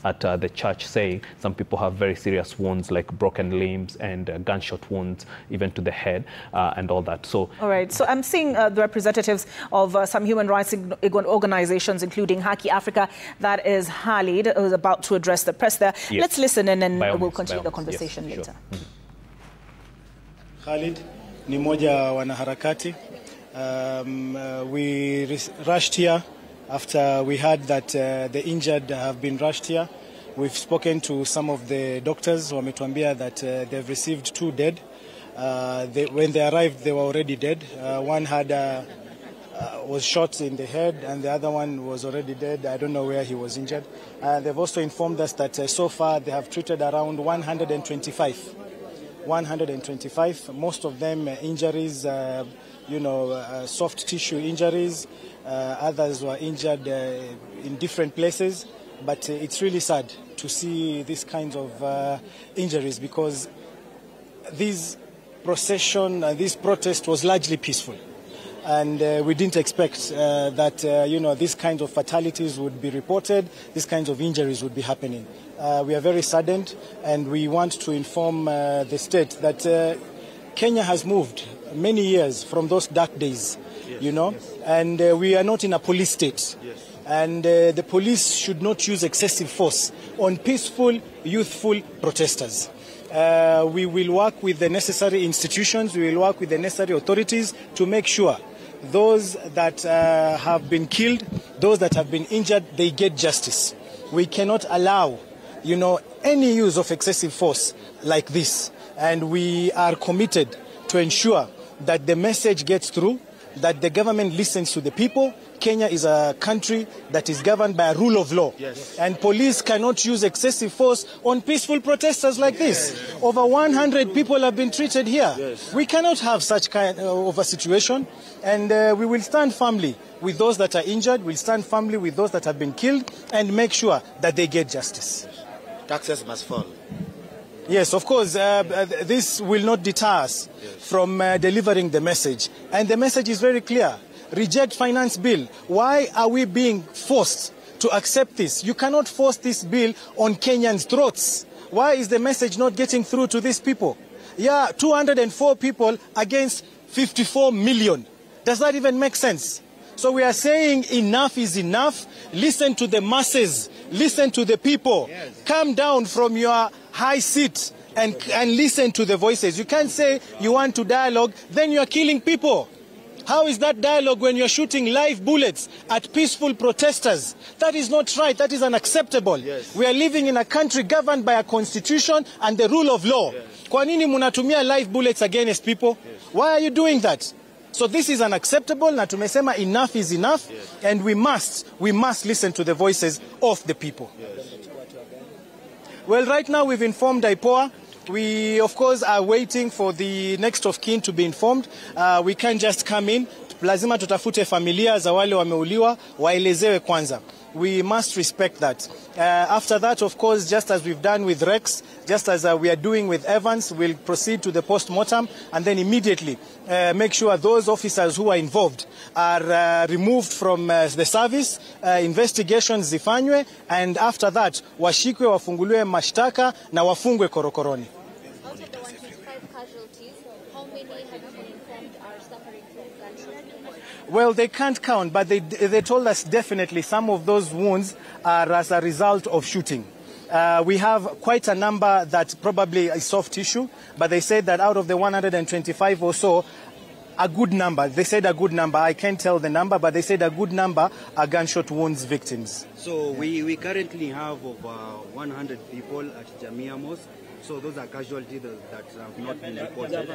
at the church, saying some people have very serious wounds like broken limbs and gunshot wounds, even to the head and all that. So, all right. So I'm seeing the representatives of some human rights organizations, including Haki Africa. That is Khalid, who is about to address the press there. Yes. Let's listen and then we'll continue the conversation later. Sure. Khalid ni moja wanaharakati. We rushed here after we heard that the injured have been rushed here. We've spoken to some of the doctors. Wametuambia that they've received 2 dead. When they arrived, they were already dead. One was shot in the head, and the other one was already dead. I don't know where he was injured. They've also informed us that so far they have treated around 125. 125, most of them injuries, soft tissue injuries. Others were injured in different places. But it's really sad to see these kinds of injuries, because this procession, this protest was largely peaceful. And we didn't expect that, these kinds of fatalities would be reported, these kinds of injuries would be happening. We are very saddened, and we want to inform the state that Kenya has moved many years from those dark days, and we are not in a police state. Yes. And the police should not use excessive force on peaceful, youthful protesters. We will work with the necessary institutions, we will work with the necessary authorities to make sure those that have been killed, those that have been injured, they get justice. We cannot allow, any use of excessive force like this. And we are committed to ensure that the message gets through, that the government listens to the people. Kenya is a country that is governed by a rule of law. Yes. And police cannot use excessive force on peaceful protesters like this. Yes. Over 100 people have been treated here. Yes. We cannot have such kind of a situation. And we will stand firmly with those that are injured. We'll stand firmly with those that have been killed and make sure that they get justice. Taxes must fall. Yes, of course, this will not deter us from delivering the message. And the message is very clear. Reject finance bill. Why are we being forced to accept this? You cannot force this bill on Kenyans' throats. Why is the message not getting through to these people? Yeah, 204 people against 54 million. Does that even make sense? So we are saying enough is enough. Listen to the masses. Listen to the people. Yes. Come down from your high seat and listen to the voices. You can't say you want to dialogue, then you are killing people. How is that dialogue when you're shooting live bullets at peaceful protesters? That is not right. That is unacceptable. Yes. We are living in a country governed by a constitution and the rule of law. Yes. Kwa nini munatumia live bullets against people? Yes. Why are you doing that? So this is unacceptable. Na tumesema enough is enough. Yes. And we must listen to the voices of the people. Yes. Well, right now we've informed IPOA. We, of course, are waiting for the next of kin to be informed. We can't just come in. Lazima tutafute familia za wale wameuliwa, waelezewe kwanza. We must respect that. After that, of course, just as we've done with Rex, just as we are doing with Evans, we'll proceed to the post-mortem and then immediately make sure those officers who are involved are removed from the service, investigations zifanywe, and after that, washikwe, wafunguliwe mashtaka na wafungwe korokoroni. Out of the 125 casualties, how many have been informed are suffering from gunshot? Well, they can't count, but they told us definitely some of those wounds are as a result of shooting. We have quite a number that probably is soft tissue, but they said that out of the 125 or so, a good number, they said a good number, I can't tell the number, but they said a good number are gunshot wounds victims. So we currently have over 100 people at Jamia Mosque. So those are casualties that have not been reported.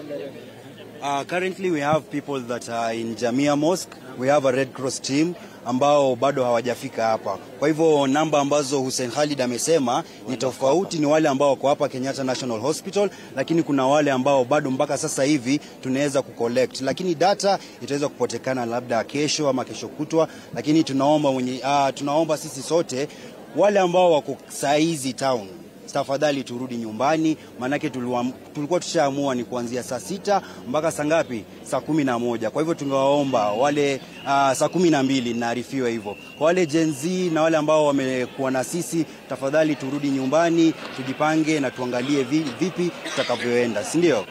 Currently we have people that are in Jamia Mosque. We have a Red Cross team ambao bado hawajafika hapa. Kwa hivyo namba ambazo Hussein Khalid amesema ni tofauti, ni wale ambao wako hapa Kenyatta National Hospital, lakini kuna wale ambao bado mpaka sasa hivi tunaweza kucollect. Lakini data itaweza kupotekana labda kesho ama kesho kutwa, lakini tunaomba sisi sote wale ambao wako saizi town tafadhali turudi nyumbani, manake tulikuwa tushaamua ni kuanzia saa 6 mpaka saa ngapi? Saa 11. Kwa hivyo tungewaomba wale saa 12 naarifiwa hivyo. Kwa wale Gen Z na wale ambao wamekuwa na sisi, tafadhali turudi nyumbani, tujipange na tuangalie vipi tutakavyoenda, si ndio?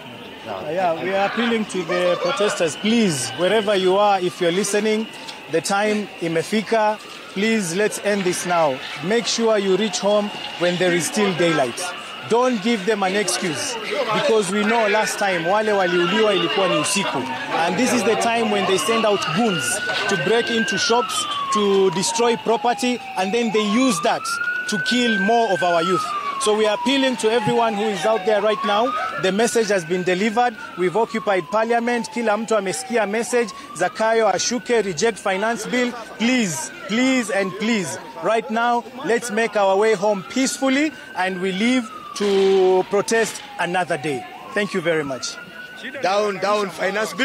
Yeah, we are appealing to the protesters, please, wherever you are, if you're listening, the time imefika. Please, let's end this now. Make sure you reach home when there is still daylight. Don't give them an excuse, because we know last time wale waliuliwa ilikuwa ni usiku, and this is the time when they send out goons to break into shops, to destroy property, and then they use that to kill more of our youth. So we are appealing to everyone who is out there right now. The message has been delivered. We've occupied parliament. Kila mtu amesikia message. Zakayo ashuke, reject finance bill. Please, please and please. Right now, let's make our way home peacefully, and we leave to protest another day. Thank you very much. Down finance bill.